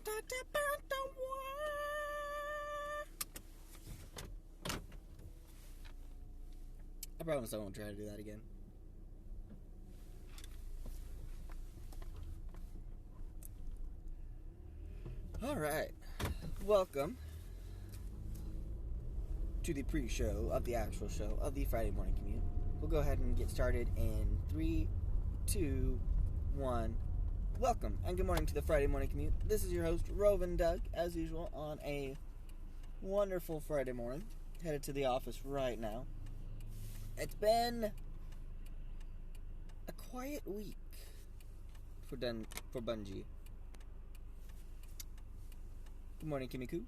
I promise I won't try to do that again. Alright, welcome to the pre-show of the actual show of the Friday Morning Commute. We'll go ahead and get started in 3, 2, 1. Welcome and good morning to the Friday Morning Commute. This is your host, Rovin Doug, as usual, on a wonderful Friday morning. Headed to the office right now. It's been a quiet week for Bungie. Good morning, Kimiko.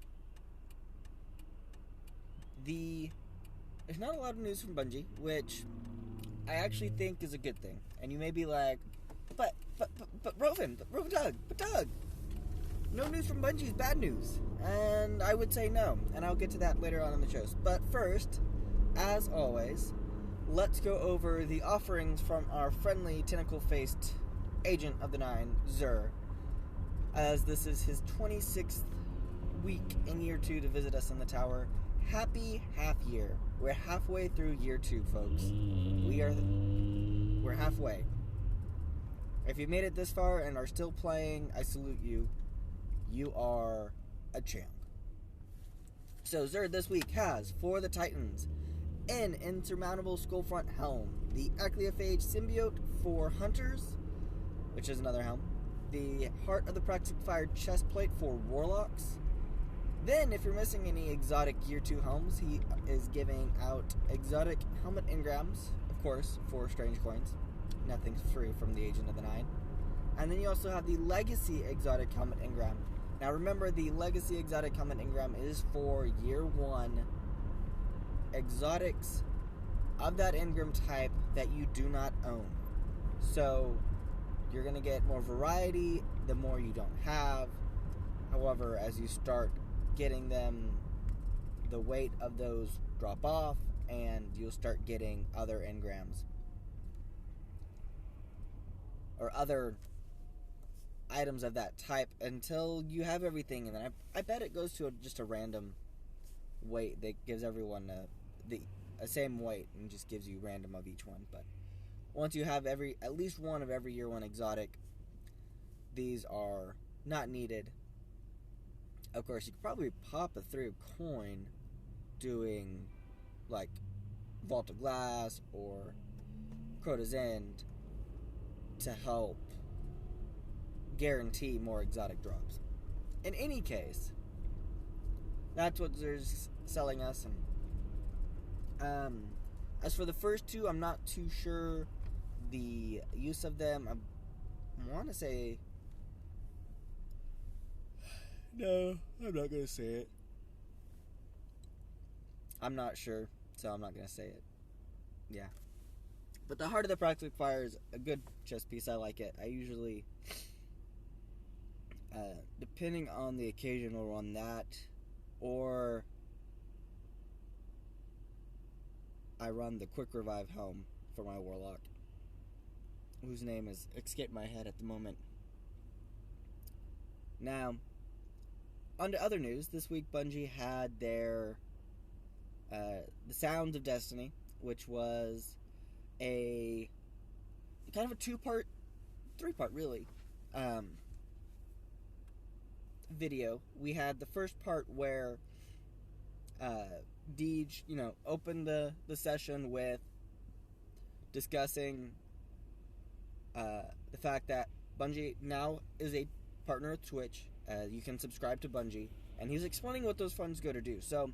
There's not a lot of news from Bungie, which I actually think is a good thing. And you may be like, but Doug, no news from Bungie is bad news. And I would say no, and I'll get to that later on in the show. But first, as always, let's go over the offerings from our friendly tentacle-faced agent of the Nine, Xur, as this is his 26th week in year 2 to visit us in the tower. Happy half year. We're halfway through year 2, folks. We're halfway. If you made it this far and are still playing, I salute you. You are a champ. So Xur this week has, for the Titans, an insurmountable skullfront helm, the Ecliophage symbiote for hunters, which is another helm, the Heart of the Practic Fire chestplate for warlocks. Then, if you're missing any exotic Year 2 helms, he is giving out exotic helmet engrams, of course, for strange coins. Nothing's free from the Agent of the Nine. And then you also have the Legacy exotic helmet engram. Now remember, the Legacy exotic helmet engram is for Year 1 exotics of that engram type that you do not own. So, you're going to get more variety the more you don't have. However, as you start getting them, the weight of those drop off, and you'll start getting other engrams or other items of that type until you have everything. And then I bet it goes to just a random weight that gives everyone a same weight and just gives you random of each one. But once you have at least one of every Year 1 exotic, these are not needed. Of course, you could probably pop a 3 coin doing, like, Vault of Glass or Crota's End to help guarantee more exotic drops. In any case, that's what Xur's selling us. And as for the first 2, I'm not too sure the use of them. I want to say... No, I'm not going to say it. I'm not sure, so I'm not going to say it. Yeah. But the Heart of the Practic Fire is a good chess piece. I like it. I usually, depending on the occasion, will run that, or I run the Quick Revive helm for my Warlock, whose name is escaped my head at the moment. Now, on to other news. This week, Bungie had their The Sounds of Destiny, which was a kind of a 2-part, 3-part really, video. We had the first part where Deej, opened the session with discussing the fact that Bungie now is a partner with Twitch. You can subscribe to Bungie, and he's explaining what those funds go to do. So,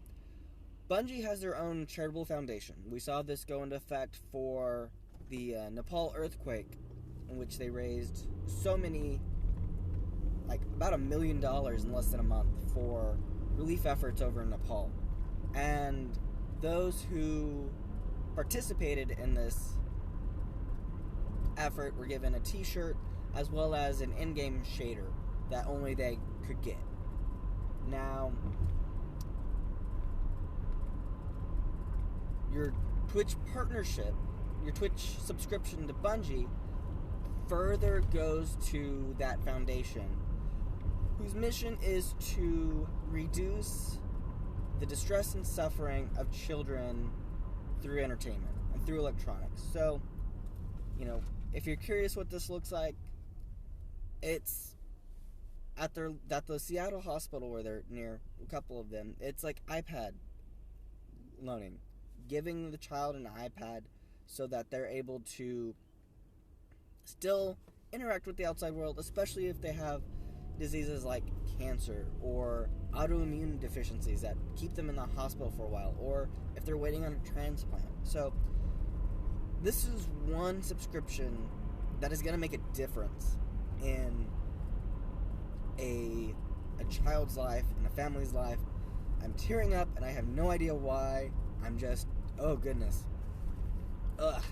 Bungie has their own charitable foundation. We saw this go into effect for the Nepal earthquake, in which they raised so many, like about $1 million in less than a month for relief efforts over in Nepal. And those who participated in this effort were given a t-shirt as well as an in-game shader that only they could get. Now, your Twitch partnership, your Twitch subscription to Bungie further goes to that foundation whose mission is to reduce the distress and suffering of children through entertainment and through electronics. So, if you're curious what this looks like, it's at the Seattle hospital where they're near, a couple of them. It's like iPad loaning, giving the child an iPad so that they're able to still interact with the outside world, especially if they have diseases like cancer or autoimmune deficiencies that keep them in the hospital for a while, or if they're waiting on a transplant. So this is one subscription that is going to make a difference in a child's life, in a family's life. I'm tearing up and I have no idea why. I'm just, oh goodness. Ugh.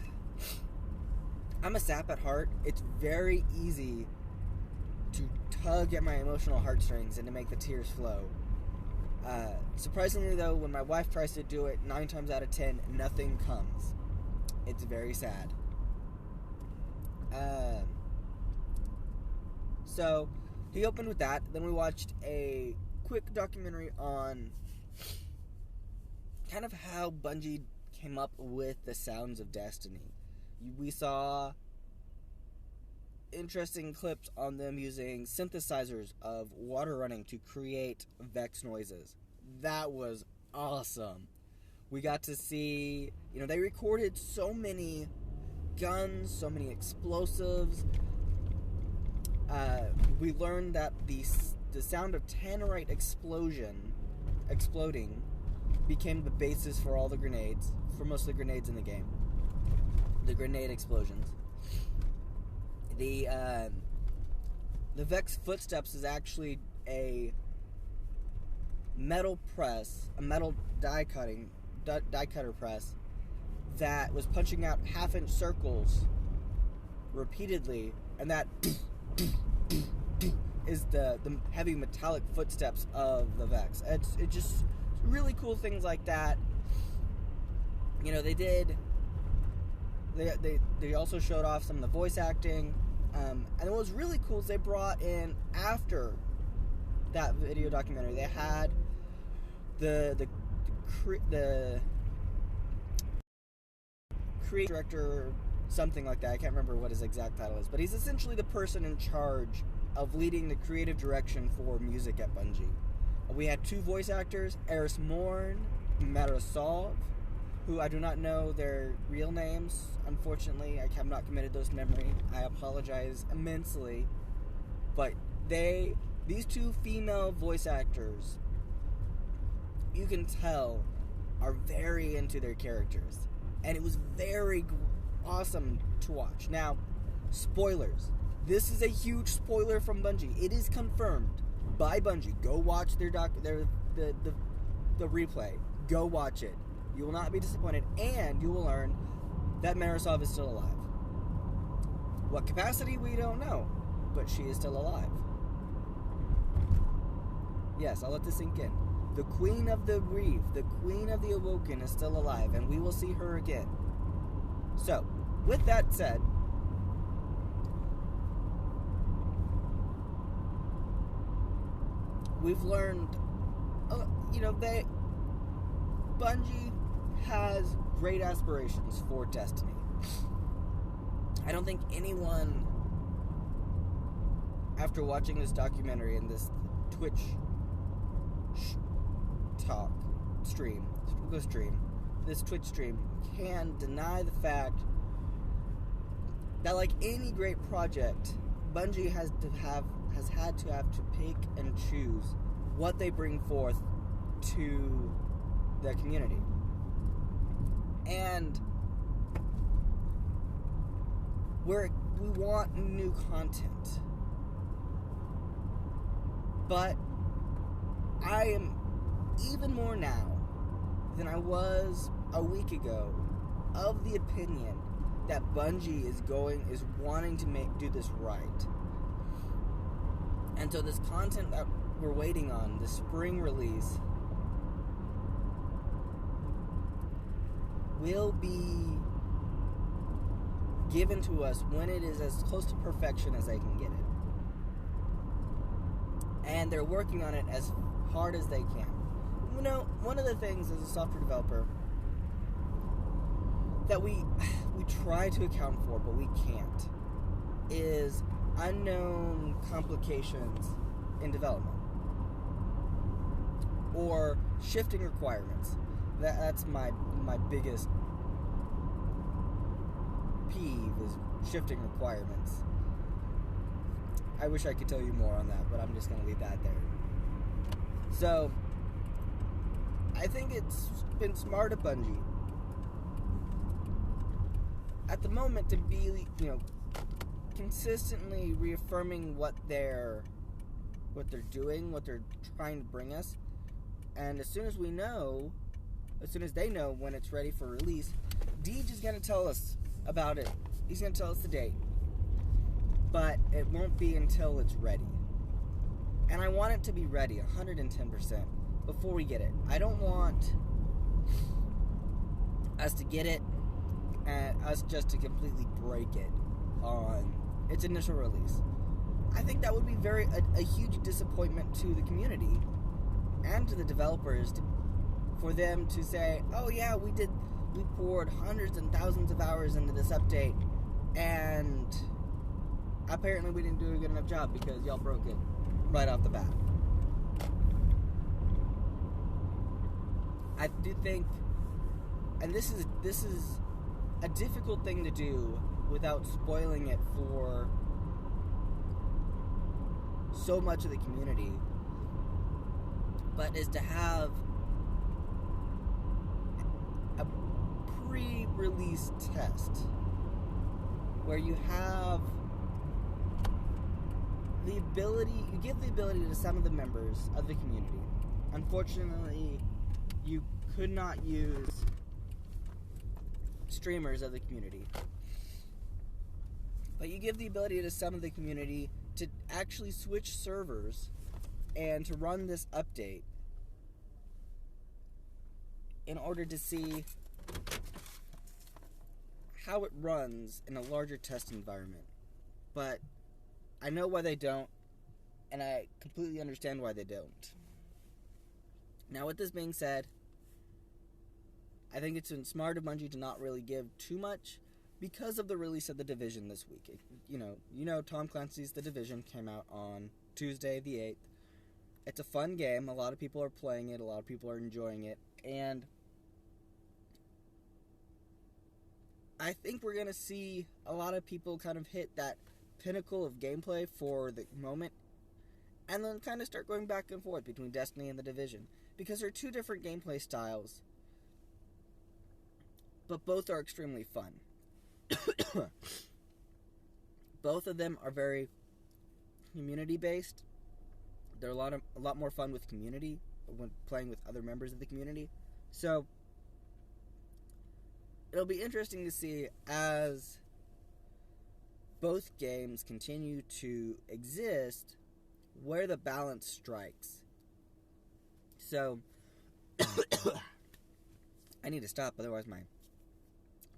I'm a sap at heart. It's very easy to tug at my emotional heartstrings and to make the tears flow. Surprisingly though, when my wife tries to do it, 9 times out of 10, nothing comes. It's very sad. So, he opened with that. Then we watched a quick documentary on kind of how Bungie came up with the sounds of Destiny. We saw interesting clips on them using synthesizers of water running to create Vex noises. That was awesome. We got to see, they recorded so many guns, so many explosives. We learned that the sound of tannerite exploding became the basis for all the grenades, for most of the grenades in the game. The grenade explosions. The Vex footsteps is actually a metal press, a metal die cutter press that was punching out half-inch circles repeatedly, and that is the heavy metallic footsteps of the Vex. It's just really cool things like that. They also showed off some of the voice acting, and what was really cool is they brought in, after that video documentary, they had the creative director, something like that. I can't remember what his exact title is, but he's essentially the person in charge of leading the creative direction for music at Bungie. We had 2 voice actors, Eris Morn, Marisol, who I do not know their real names. Unfortunately, I have not committed those to memory. I apologize immensely. But these 2 female voice actors, you can tell, are very into their characters. And it was very awesome to watch. Now, spoilers. This is a huge spoiler from Bungie. It is confirmed by Bungie. Go watch the replay. Go watch it. You will not be disappointed, and you will learn that Marisol is still alive. What capacity, we don't know, but she is still alive. Yes, I'll let this sink in. The Queen of the Reeve, the Queen of the Awoken, is still alive, and we will see her again. So, with that said, we've learned, Bungie has great aspirations for Destiny. I don't think anyone, after watching this documentary and this Twitch this Twitch stream, can deny the fact that, like any great project, Bungie has had to pick and choose what they bring forth to the community. And we want new content. But I am even more now than I was a week ago of the opinion that Bungie is wanting to do this right. And so this content that we're waiting on, the spring release, will be given to us when it is as close to perfection as they can get it. and they're working on it as hard as they can. You know, one of the things as a software developer that we try to account for, but we can't, is unknown complications in development or shifting requirements. That's my biggest peeve, is shifting requirements. I wish I could tell you more on that, but I'm just going to leave that there. So, I think it's been smart of Bungie at the moment to be, consistently reaffirming what they're doing, what they're trying to bring us. And as soon as they know when it's ready for release, Deej is going to tell us about it. He's going to tell us the date. But it won't be until it's ready. And I want it to be ready 110% before we get it. I don't want us to get it and us just to completely break it on its initial release. I think that would be a huge disappointment to the community and to the developers for them to say, oh yeah, we poured hundreds and thousands of hours into this update, and apparently we didn't do a good enough job because y'all broke it right off the bat. I do think, and this is a difficult thing to do without spoiling it for so much of the community, but is to have a pre-release test where you have the ability, you give the ability to some of the members of the community. Unfortunately, you could not use streamers of the community, but you give the ability to some of the community to actually switch servers and to run this update in order to see how it runs in a larger test environment. But I know why they don't, and I completely understand why they don't. Now, with this being said, I think it's been smart of Bungie to not really give too much because of the release of The Division this week. Tom Clancy's The Division came out on Tuesday the 8th. It's a fun game. A lot of people are playing it. A lot of people are enjoying it. And I think we're going to see a lot of people kind of hit that pinnacle of gameplay for the moment and then kind of start going back and forth between Destiny and The Division, because they're two different gameplay styles, but both are extremely fun. Both of them are very community-based. They're a lot more fun with community, when playing with other members of the community. So it'll be interesting to see as both games continue to exist where the balance strikes. So I need to stop, otherwise my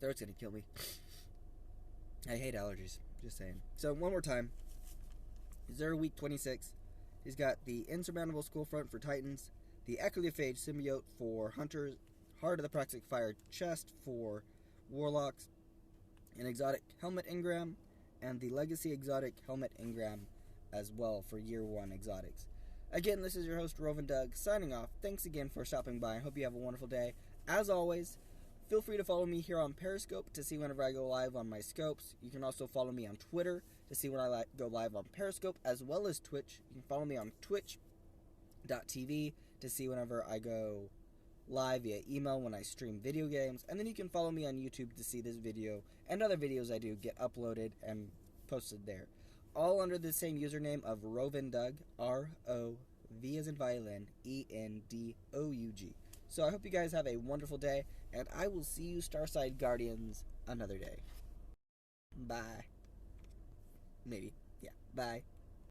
throat's gonna kill me. I hate allergies, just saying. So one more time, Xur Week 26. He's got the Insurmountable Skullfront for Titans, the Echoliophage Symbiote for Hunters, Heart of the Praxic Fire Chest for Warlocks, an Exotic Helmet Engram, and the Legacy Exotic Helmet Engram as well for Year 1 Exotics. Again, this is your host, Rovan Doug, signing off. Thanks again for stopping by. I hope you have a wonderful day. As always, feel free to follow me here on Periscope to see whenever I go live on my scopes. You can also follow me on Twitter to see when I go live on Periscope, as well as Twitch. You can follow me on twitch.tv to see whenever I go live via email when I stream video games. And then you can follow me on YouTube to see this video and other videos I do get uploaded and posted there. All under the same username of Rovan Doug, R-O-V as in violin, E-N-D-O-U-G. So I hope you guys have a wonderful day, and I will see you Starside Guardians another day. Bye. Maybe. Yeah. Bye.